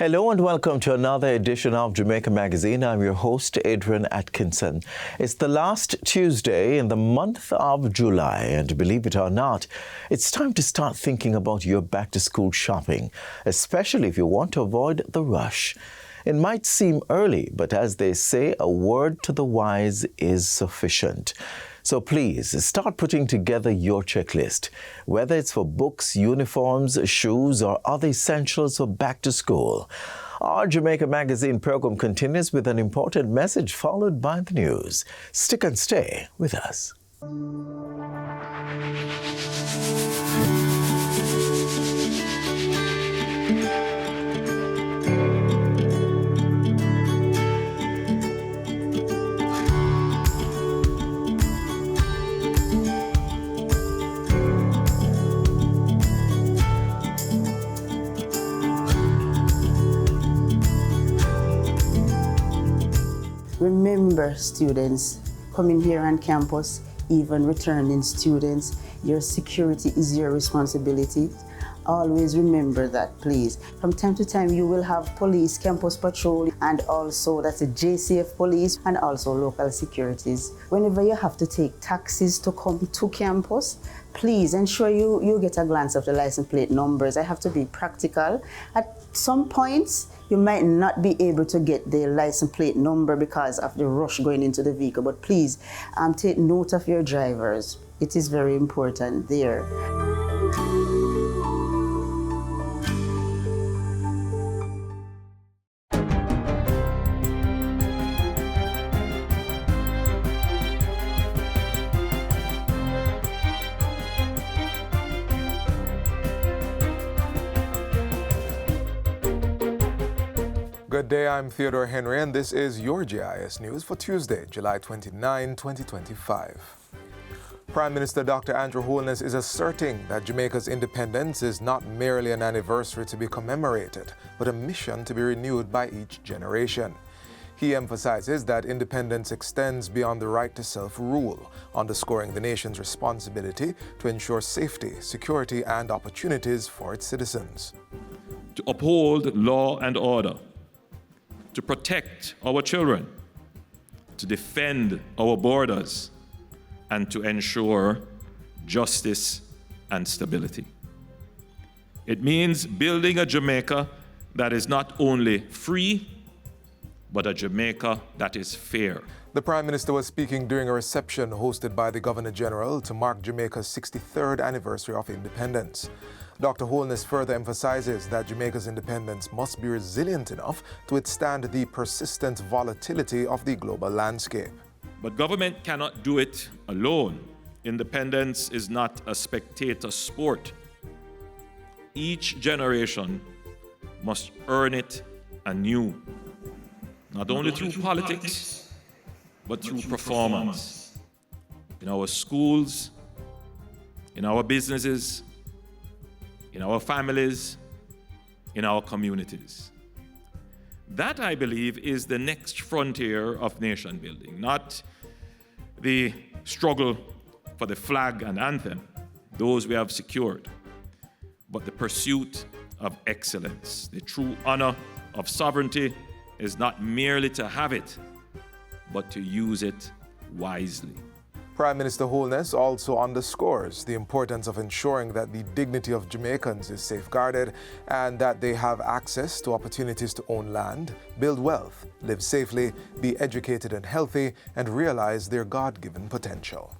Hello and welcome to another edition of Jamaica Magazine. I'm your host, Adrian Atkinson. It's the last Tuesday in the month of July, and believe it or not, it's time to start thinking about your back-to-school shopping, especially if you want to avoid the rush. It might seem early, but as they say, a word to the wise is sufficient. So please start putting together your checklist, whether it's for books, uniforms, shoes, or other essentials for back to school. Our Jamaica Magazine program continues with an important message followed by the news. Stick and stay with us. Remember, students, coming here on campus, even returning students, your security is your responsibility. Always remember that, please. From time to time, you will have police, campus patrol, and also that's a JCF police, and also local securities. Whenever you have to take taxis to come to campus, please ensure you get a glance of the license plate numbers. I have to be practical. At some points, you might not be able to get the license plate number because of the rush going into the vehicle, but please take note of your drivers. It is very important there. Good day, I'm Theodore Henry, and this is your JIS News for Tuesday, July 29, 2025. Prime Minister Dr. Andrew Holness is asserting that Jamaica's independence is not merely an anniversary to be commemorated, but a mission to be renewed by each generation. He emphasizes that independence extends beyond the right to self-rule, underscoring the nation's responsibility to ensure safety, security, and opportunities for its citizens. To uphold law and order, to protect our children, to defend our borders, and to ensure justice and stability. It means building a Jamaica that is not only free, but a Jamaica that is fair. The Prime Minister was speaking during a reception hosted by the Governor-General to mark Jamaica's 63rd anniversary of independence. Dr. Holness further emphasizes that Jamaica's independence must be resilient enough to withstand the persistent volatility of the global landscape. But government cannot do it alone. Independence is not a spectator sport. Each generation must earn it anew, not only through politics, but through performance. In our schools, in our businesses, in our families, in our communities. That, I believe, is the next frontier of nation building, not the struggle for the flag and anthem, those we have secured, but the pursuit of excellence. The true honor of sovereignty is not merely to have it, but to use it wisely. Prime Minister Holness also underscores the importance of ensuring that the dignity of Jamaicans is safeguarded and that they have access to opportunities to own land, build wealth, live safely, be educated and healthy, and realize their God-given potential.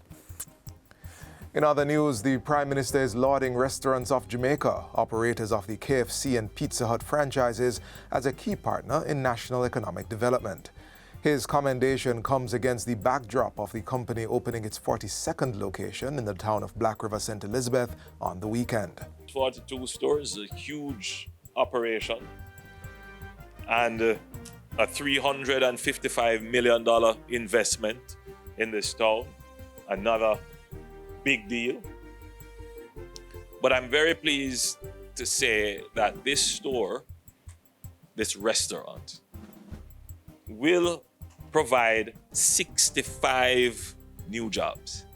In other news, the Prime Minister is lauding Restaurants of Jamaica, operators of the KFC and Pizza Hut franchises, as a key partner in national economic development. His commendation comes against the backdrop of the company opening its 42nd location in the town of Black River, St. Elizabeth on the weekend. 42 stores, a huge operation, and a $355 million investment in this town, another big deal. But I'm very pleased to say that this store, this restaurant, will provide 65 new jobs.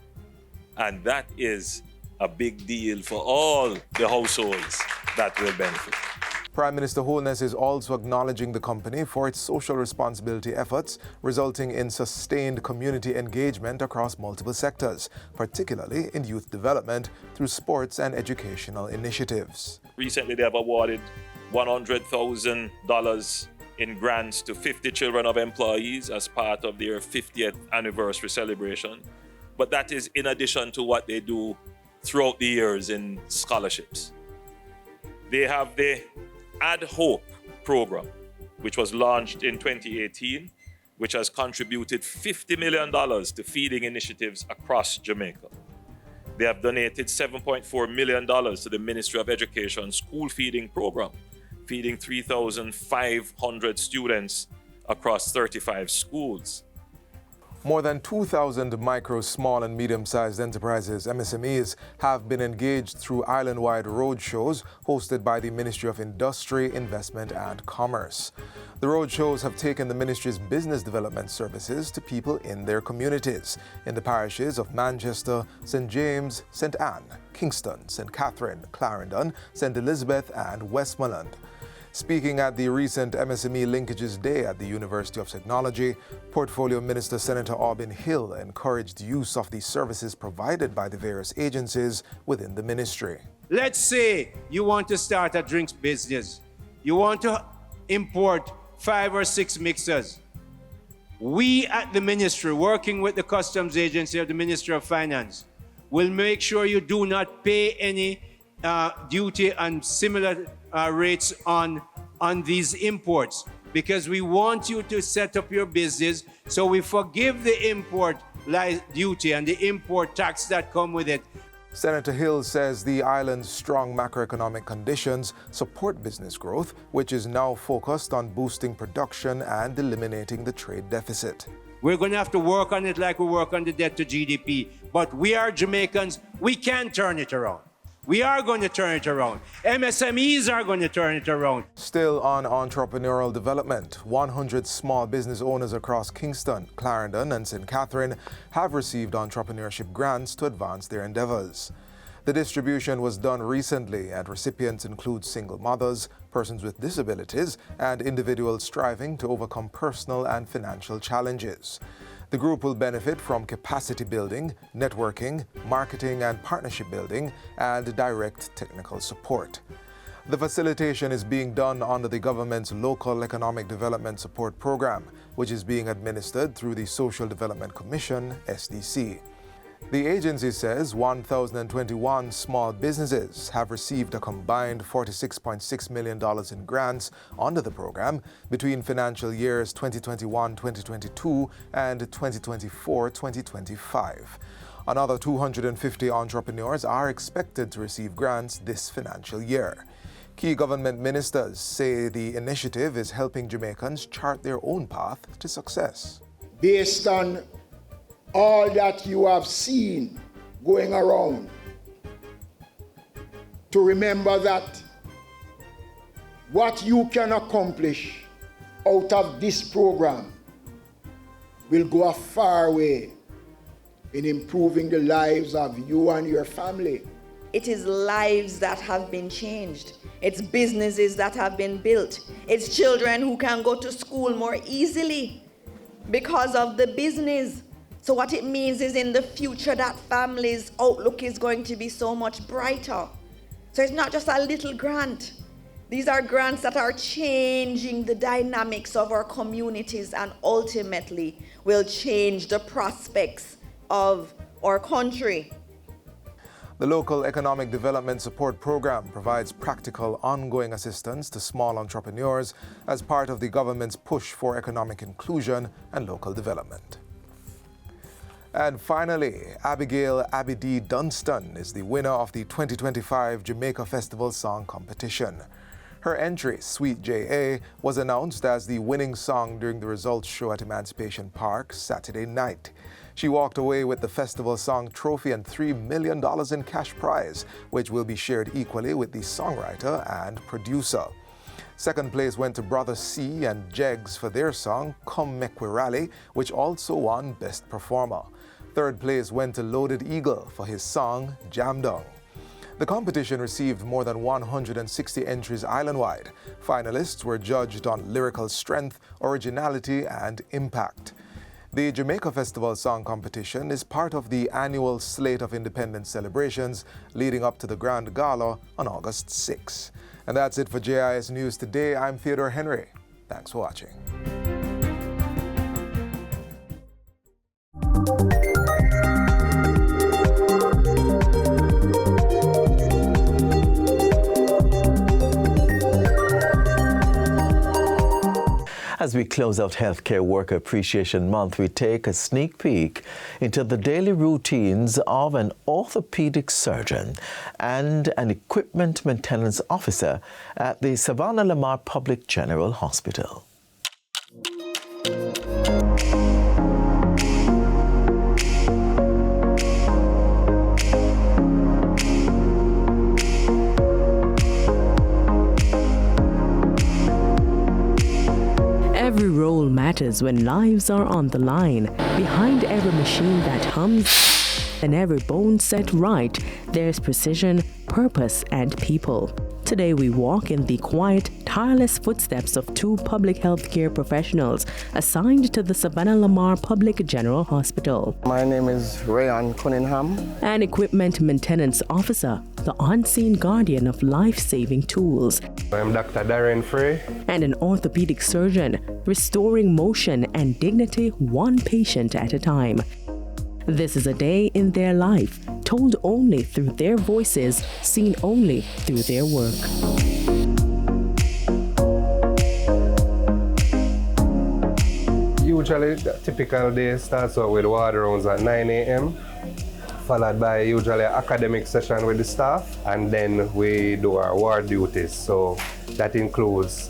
And that is a big deal for all the households that will benefit. Prime Minister Holness is also acknowledging the company for its social responsibility efforts, resulting in sustained community engagement across multiple sectors, particularly in youth development through sports and educational initiatives. Recently, they have awarded $100,000 in grants to 50 children of employees as part of their 50th anniversary celebration. But that is in addition to what they do throughout the years in scholarships. They have the Ad Hope program, which was launched in 2018, which has contributed $50 million to feeding initiatives across Jamaica. They have donated $7.4 million to the Ministry of Education school feeding program, feeding 3,500 students across 35 schools. More than 2,000 micro, small and medium-sized enterprises, MSMEs, have been engaged through island-wide roadshows hosted by the Ministry of Industry, Investment and Commerce. The roadshows have taken the ministry's business development services to people in their communities, in the parishes of Manchester, St. James, St. Anne, Kingston, St. Catherine, Clarendon, St. Elizabeth and Westmoreland. Speaking at the recent MSME Linkages Day at the University of Technology, Portfolio Minister Senator Aubin Hill encouraged use of the services provided by the various agencies within the ministry. Let's say you want to start a drinks business. You want to import 5 or 6 mixers. We at the ministry, working with the customs agency of the Ministry of Finance, will make sure you do not pay any duty and similar rates on these imports, because we want you to set up your business, so we forgive the import duty and the import tax that come with it. Senator Hill says the island's strong macroeconomic conditions support business growth, which is now focused on boosting production and eliminating the trade deficit. We're going to have to work on it like we work on the debt to GDP, but we are Jamaicans, we can turn it around. We are going to turn it around. MSMEs are going to turn it around. Still on entrepreneurial development, 100 small business owners across Kingston, Clarendon and St. Catherine have received entrepreneurship grants to advance their endeavors. The distribution was done recently, and recipients include single mothers, persons with disabilities, and individuals striving to overcome personal and financial challenges. The group will benefit from capacity building, networking, marketing and partnership building, and direct technical support. The facilitation is being done under the government's Local Economic Development Support Program, which is being administered through the Social Development Commission, SDC. The agency says 1,021 small businesses have received a combined $46.6 million in grants under the program between financial years 2021-2022 and 2024-2025. Another 250 entrepreneurs are expected to receive grants this financial year. Key government ministers say the initiative is helping Jamaicans chart their own path to success. Based on all that you have seen going around, to remember that what you can accomplish out of this program will go a far way in improving the lives of you and your family. It is lives that have been changed. It's businesses that have been built. It's children who can go to school more easily because of the business. So what it means is in the future that family's outlook is going to be so much brighter. So it's not just a little grant. These are grants that are changing the dynamics of our communities and ultimately will change the prospects of our country. The Local Economic Development Support Program provides practical, ongoing assistance to small entrepreneurs as part of the government's push for economic inclusion and local development. And finally, Abigail Abidi Dunstan is the winner of the 2025 Jamaica Festival Song Competition. Her entry, Sweet J.A., was announced as the winning song during the results show at Emancipation Park Saturday night. She walked away with the festival song trophy and $3 million in cash prize, which will be shared equally with the songwriter and producer. Second place went to Brother C and Jegs for their song Come Make We Rally, which also won Best Performer. Third place went to Loaded Eagle for his song Jam Dong. The competition received more than 160 entries island-wide. Finalists were judged on lyrical strength, originality, and impact. The Jamaica Festival Song Competition is part of the annual slate of independence celebrations leading up to the Grand Gala on August 6. And that's it for JIS News Today. I'm Theodore Henry. Thanks for watching. As we close out Healthcare Worker Appreciation Month, we take a sneak peek into the daily routines of an orthopedic surgeon and an equipment maintenance officer at the Savannah Lamar Public General Hospital. Every role matters when lives are on the line. Behind every machine that hums and every bone set right, there's precision, purpose, and people. Today we walk in the quiet, tireless footsteps of two public health care professionals assigned to the Savannah Lamar Public General Hospital. My name is Rayan Cunningham. An equipment maintenance officer, the unseen guardian of life-saving tools. I'm Dr. Darren Frey. And an orthopedic surgeon, restoring motion and dignity one patient at a time. This is a day in their life, told only through their voices, seen only through their work. Usually, the typical day starts out with water rounds at 9 a.m., followed by usually an academic session with the staff, and then we do our ward duties. So that includes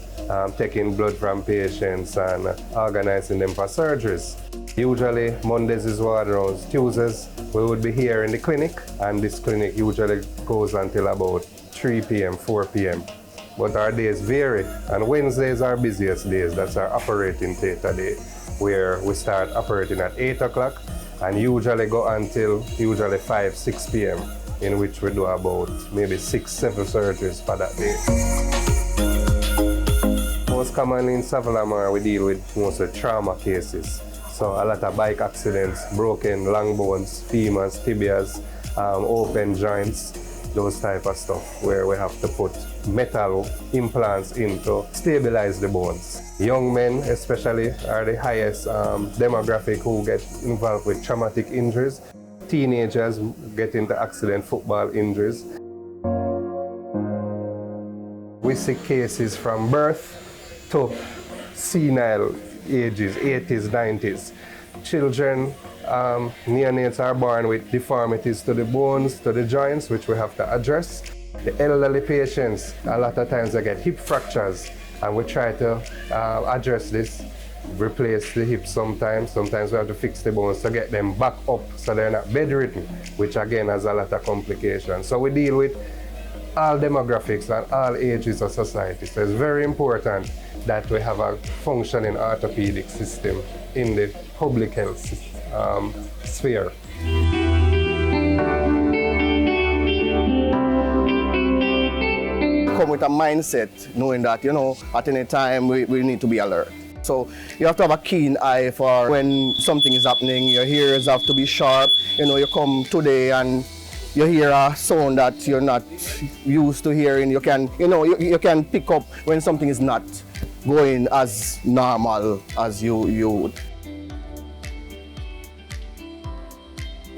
taking blood from patients and organizing them for surgeries. Usually Mondays is ward rounds. Tuesdays we would be here in the clinic, and this clinic usually goes until about 3 p.m., 4 p.m. But our days vary, and Wednesdays are our busiest days. That's our operating theater day, where we start operating at 8 o'clock and usually go until usually 5, 6 p.m., in which we do about maybe 6, 7 surgeries for that day. Most commonly in Savannah Lamar, we deal with mostly trauma cases. So a lot of bike accidents, broken long bones, femurs, tibias, open joints, those type of stuff, where we have to put metal implants in to stabilize the bones. Young men especially are the highest demographic who get involved with traumatic injuries. Teenagers get into accident football injuries. We see cases from birth to senile ages, 80s, 90s. Children, neonates are born with deformities to the bones, to the joints, which we have to address. The elderly patients, a lot of times they get hip fractures, and we try to address this, replace the hips sometimes. Sometimes we have to fix the bones to get them back up so they're not bedridden, which again has a lot of complications. So we deal with all demographics and all ages of society. So it's very important that we have a functioning orthopedic system in the public health sphere. Come with a mindset knowing that, at any time we need to be alert. So you have to have a keen eye for when something is happening. Your ears have to be sharp. You come today and you hear a sound that you're not used to hearing. You can, you can pick up when something is not going as normal as you would.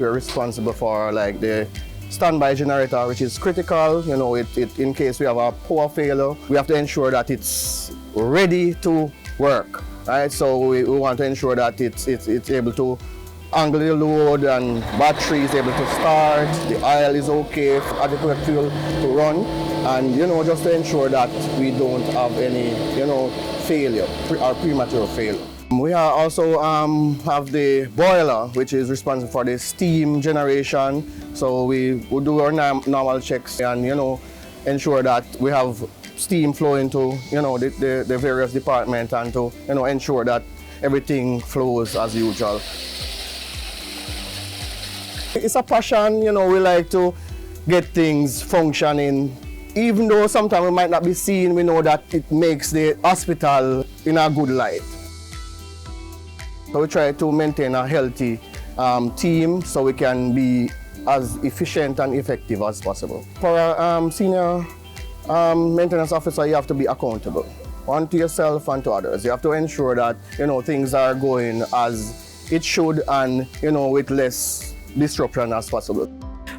We're responsible for the standby generator, which is critical. In case we have a power failure, we have to ensure that it's ready to work. Right? So we want to ensure that it's able to angle the load and battery is able to start, the oil is okay, adequate fuel to run, and just to ensure that we don't have any failure or premature failure. We also have the boiler, which is responsible for the steam generation. So we do our normal checks and ensure that we have steam flowing to the various departments, and to ensure that everything flows as usual. It's a passion, we like to get things functioning. Even though sometimes we might not be seen, we know that it makes the hospital in a good light. So we try to maintain a healthy team so we can be as efficient and effective as possible. For a senior maintenance officer, you have to be accountable, one to yourself and to others. You have to ensure that things are going as it should and with less disruption as possible.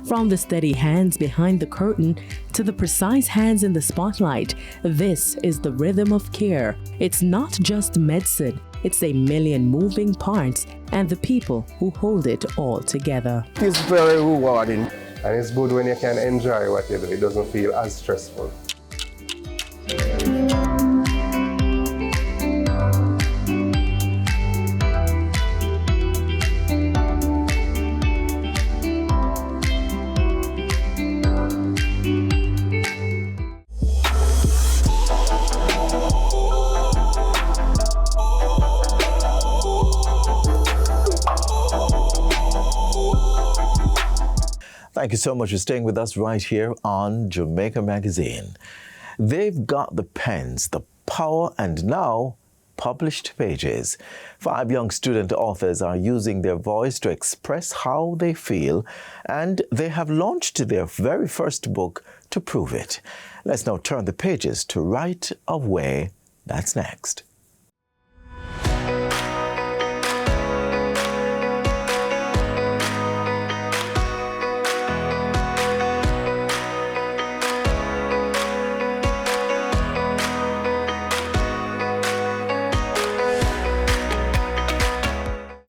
From the steady hands behind the curtain to the precise hands in the spotlight, this is the rhythm of care. It's not just medicine, it's a million moving parts and the people who hold it all together. It's very rewarding. And it's good when you can enjoy what you do. It doesn't feel as stressful. Thank you so much for staying with us right here on Jamaica Magazine. They've got the pens, the power, and now published pages. 5 young student authors are using their voice to express how they feel, and they have launched their very first book to prove it. Let's now turn the pages to Right of Way. That's next.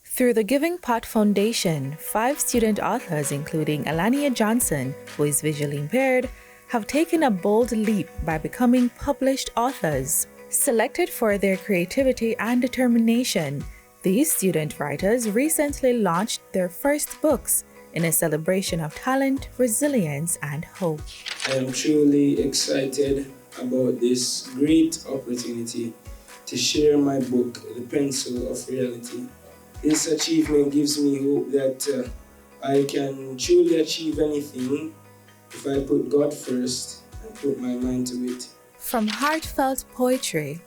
Through the Giving Pot Foundation, 5 student authors, including Alania Johnson, who is visually impaired, have taken a bold leap by becoming published authors. Selected for their creativity and determination, these student writers recently launched their first books in a celebration of talent, resilience, and hope. I am truly excited about this great opportunity to share my book, The Pencil of Reality. This achievement gives me hope that I can truly achieve anything if I put God first and put my mind to it. From heartfelt poetry.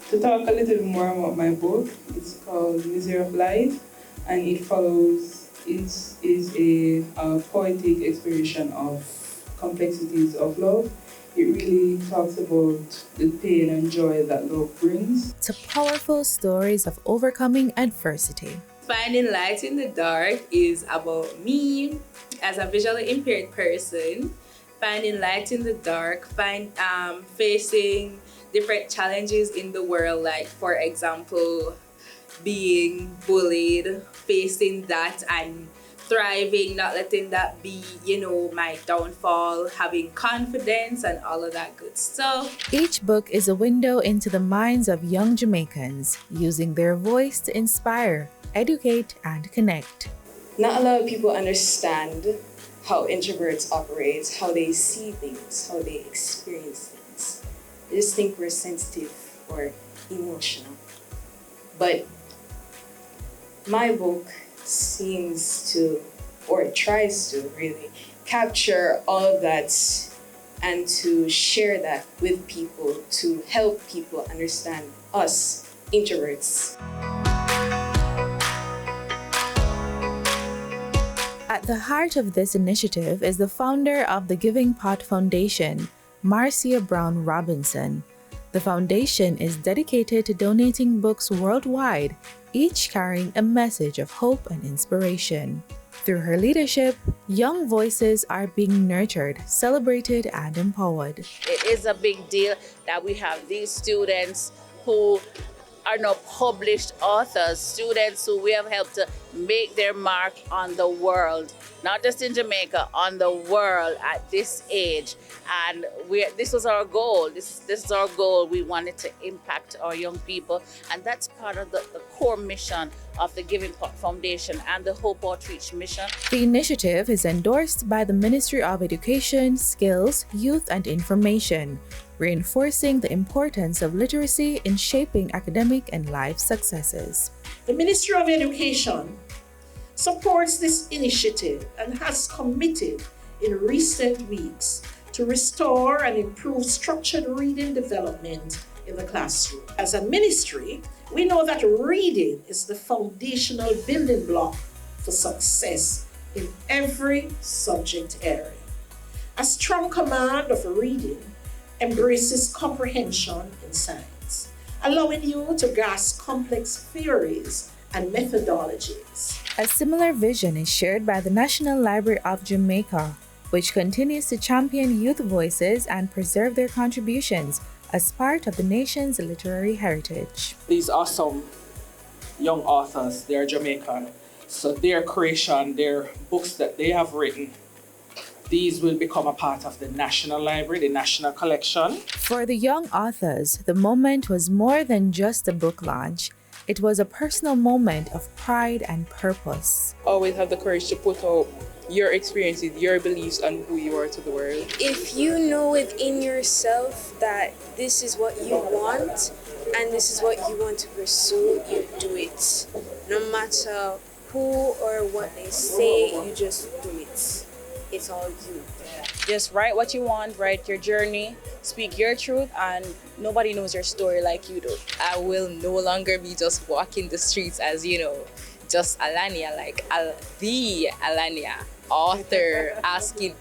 To talk a little more about my book, it's called Misery of Life, and it is a poetic exploration of complexities of love. It really talks about the pain and joy that love brings. To powerful stories of overcoming adversity. Finding Light in the Dark is about me as a visually impaired person, finding light in the dark, facing different challenges in the world, like for example, being bullied, facing that and thriving, not letting that be, my downfall, having confidence and all of that good stuff. Each book is a window into the minds of young Jamaicans, using their voice to inspire, educate, and connect. Not a lot of people understand how introverts operate, how they see things, how they experience things. They just think we're sensitive or emotional. But my book seems to, or tries to really, capture all of that and to share that with people, to help people understand us introverts. At the heart of this initiative is the founder of the Giving Pot Foundation, Marcia Brown Robinson. The foundation is dedicated to donating books worldwide, each carrying a message of hope and inspiration. Through her leadership, young voices are being nurtured, celebrated, and empowered. It is a big deal that we have these students who are now published authors, students who we have helped to make their mark on the world, not just in Jamaica, on the world at this age. And this was our goal. This is our goal. We wanted to impact our young people, and that's part of the core mission of the Giving Pot Foundation and the Hope Outreach mission. The initiative is endorsed by the Ministry of Education, Skills, Youth and Information, reinforcing the importance of literacy in shaping academic and life successes. The Ministry of Education supports this initiative and has committed in recent weeks to restore and improve structured reading development in the classroom. As a ministry, we know that reading is the foundational building block for success in every subject area. A strong command of reading embraces comprehension in science, allowing you to grasp complex theories and methodologies. A similar vision is shared by the National Library of Jamaica, which continues to champion youth voices and preserve their contributions as part of the nation's literary heritage. These are some young authors, they're Jamaican, so their creation, their books that they have written, these will become a part of the National Library, the National Collection. For the young authors, the moment was more than just a book launch. It was a personal moment of pride and purpose. Always have the courage to put out your experiences, your beliefs, and who you are to the world. If you know within yourself that this is what you want and this is what you want to pursue, you do it. No matter who or what they say, you just do it. It's all you. Just write what you want, write your journey, speak your truth, and nobody knows your story like you do. I will no longer be just walking the streets as, just Alania, like the Alania, author,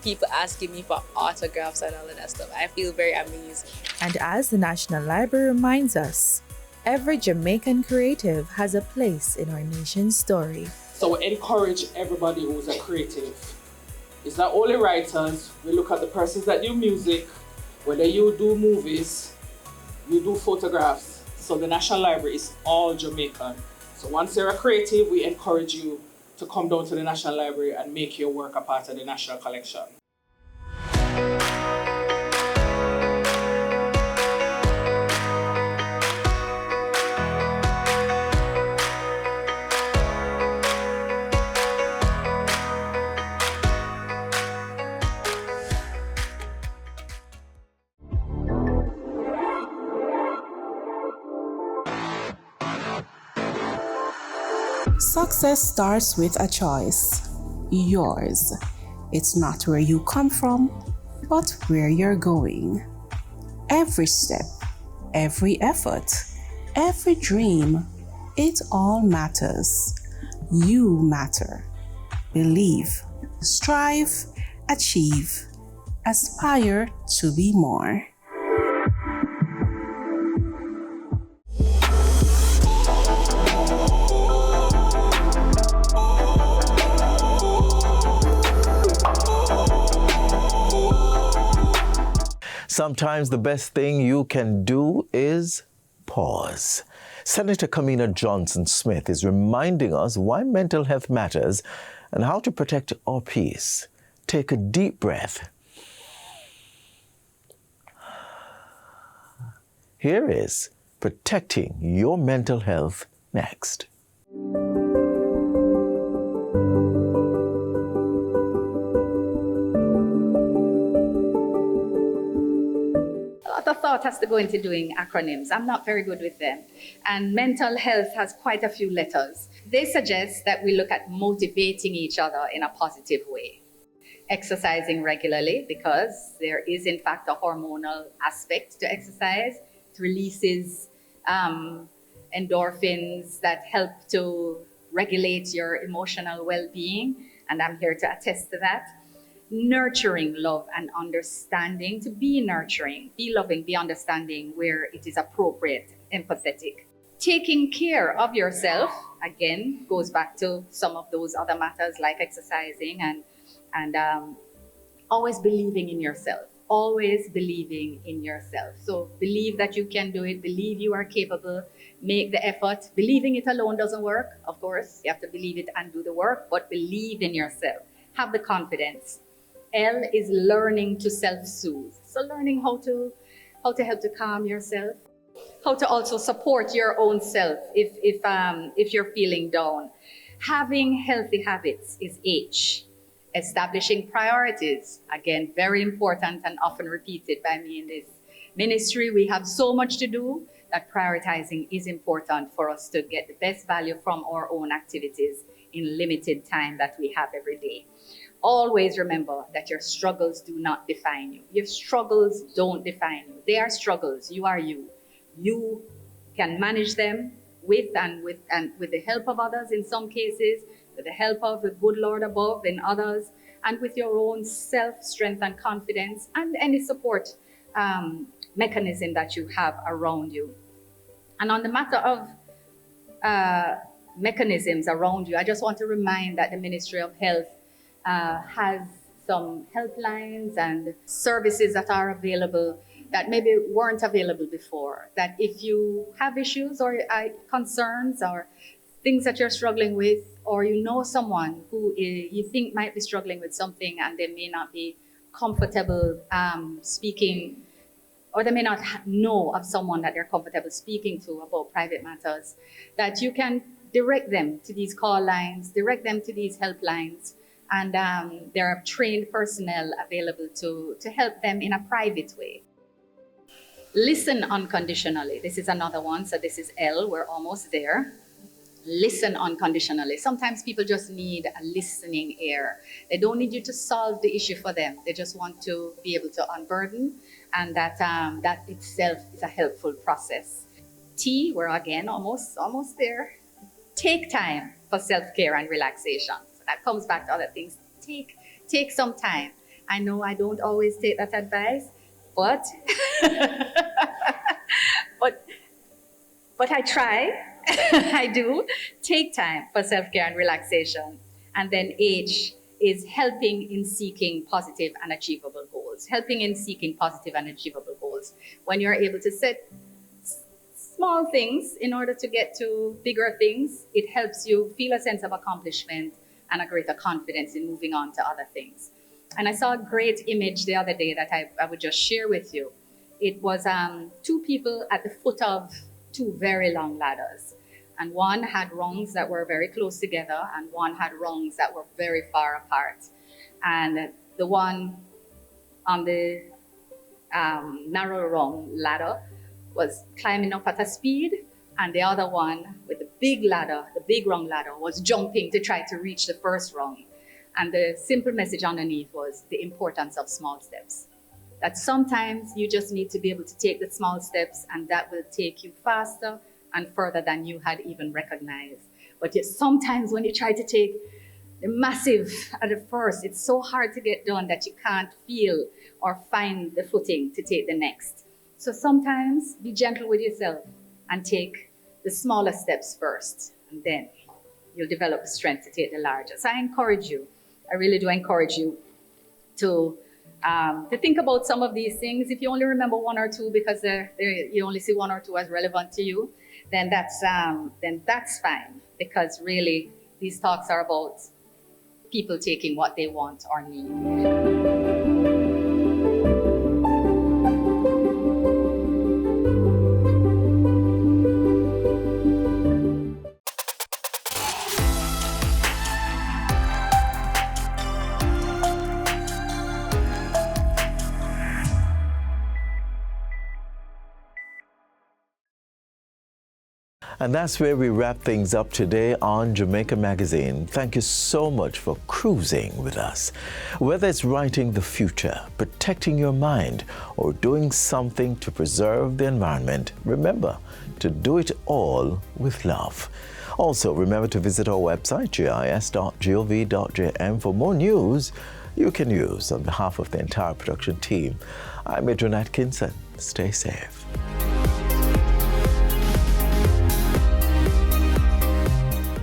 people asking me for autographs and all of that stuff. I feel very amazed. And as the National Library reminds us, every Jamaican creative has a place in our nation's story. So we encourage everybody who's a creative. It's not only writers, we look at the persons that do music, whether you do movies, you do photographs. So the National Library is all Jamaican. So once you're a creative, we encourage you to come down to the National Library and make your work a part of the National Collection. Success starts with a choice, yours. It's not where you come from, but where you're going. Every step, every effort, every dream, it all matters. You matter. Believe, strive, achieve, aspire to be more. Sometimes the best thing you can do is pause. Senator Kamina Johnson-Smith is reminding us why mental health matters and how to protect our peace. Take a deep breath. Here is protecting your mental health next. A lot of thought has to go into doing acronyms. I'm not very good with them. And mental health has quite a few letters. They suggest that we look at motivating each other in a positive way. Exercising regularly, because there is in fact a hormonal aspect to exercise. It releases endorphins that help to regulate your emotional well-being, and I'm here to attest to that. Nurturing love and understanding, to be nurturing, be loving, be understanding where it is appropriate, empathetic. Taking care of yourself, again, goes back to some of those other matters like exercising and always believing in yourself. Always believing in yourself. So believe that you can do it, believe you are capable, make the effort. Believing it alone doesn't work, of course. You have to believe it and do the work, but believe in yourself. Have the confidence. L is learning to self-soothe. So learning how to help to calm yourself, how to also support your own self if you're feeling down. Having healthy habits is H. Establishing priorities, again, very important and often repeated by me in this ministry. We have so much to do that prioritizing is important for us to get the best value from our own activities in limited time that we have every day. always remember that your struggles do not define you. Your struggles don't define you. They are struggles. You are you. You can manage them with the help of others in some cases, with the help of the good Lord above in others, and with your own self-strength and confidence and any support mechanism that you have around you. And on the matter of mechanisms around you, I just want to remind that the Ministry of Health has some helplines and services that are available that maybe weren't available before. That if you have issues or concerns or things that you're struggling with, or you know someone who you think might be struggling with something and they may not be comfortable speaking, or they may not know of someone that they're comfortable speaking to about private matters, that you can direct them to these call lines, direct them to these helplines, and there are trained personnel available to help them in a private way. Listen unconditionally. This is another one. So this is L. We're almost there. Listen unconditionally. Sometimes people just need a listening ear. They don't need you to solve the issue for them. They just want to be able to unburden, and that itself is a helpful process. T. We're again almost there. Take time for self-care and relaxation. So that comes back to other things. Take some time. I know I don't always take that advice, but but I try. I do. Take time for self-care and relaxation. And then H is helping in seeking positive and achievable goals. Helping in seeking positive and achievable goals. When you're able to set small things in order to get to bigger things, it helps you feel a sense of accomplishment and a greater confidence in moving on to other things. And I saw a great image the other day that I would just share with you. It was two people at the foot of two very long ladders. And one had rungs that were very close together, and one had rungs that were very far apart. And the one on the narrow rung ladder was climbing up at a speed, and the other one with the big ladder, the big rung ladder, was jumping to try to reach the first rung. And the simple message underneath was the importance of small steps. That sometimes you just need to be able to take the small steps, and that will take you faster and further than you had even recognized. But yet sometimes when you try to take the massive at the first, it's so hard to get done that you can't feel or find the footing to take the next. So sometimes be gentle with yourself and take the smaller steps first, and then you'll develop the strength to take the larger. So I encourage you, I really do encourage you to think about some of these things. If you only remember one or two because you only see one or two as relevant to you, then that's fine, because really these talks are about people taking what they want or need. And that's where we wrap things up today on Jamaica Magazine. Thank you so much for cruising with us. Whether it's writing the future, protecting your mind, or doing something to preserve the environment, remember to do it all with love. Also, remember to visit our website, gis.gov.jm, for more news you can use. On behalf of the entire production team, I'm Adrian Atkinson. Stay safe.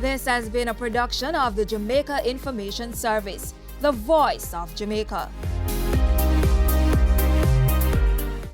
This has been a production of the Jamaica Information Service, the voice of Jamaica.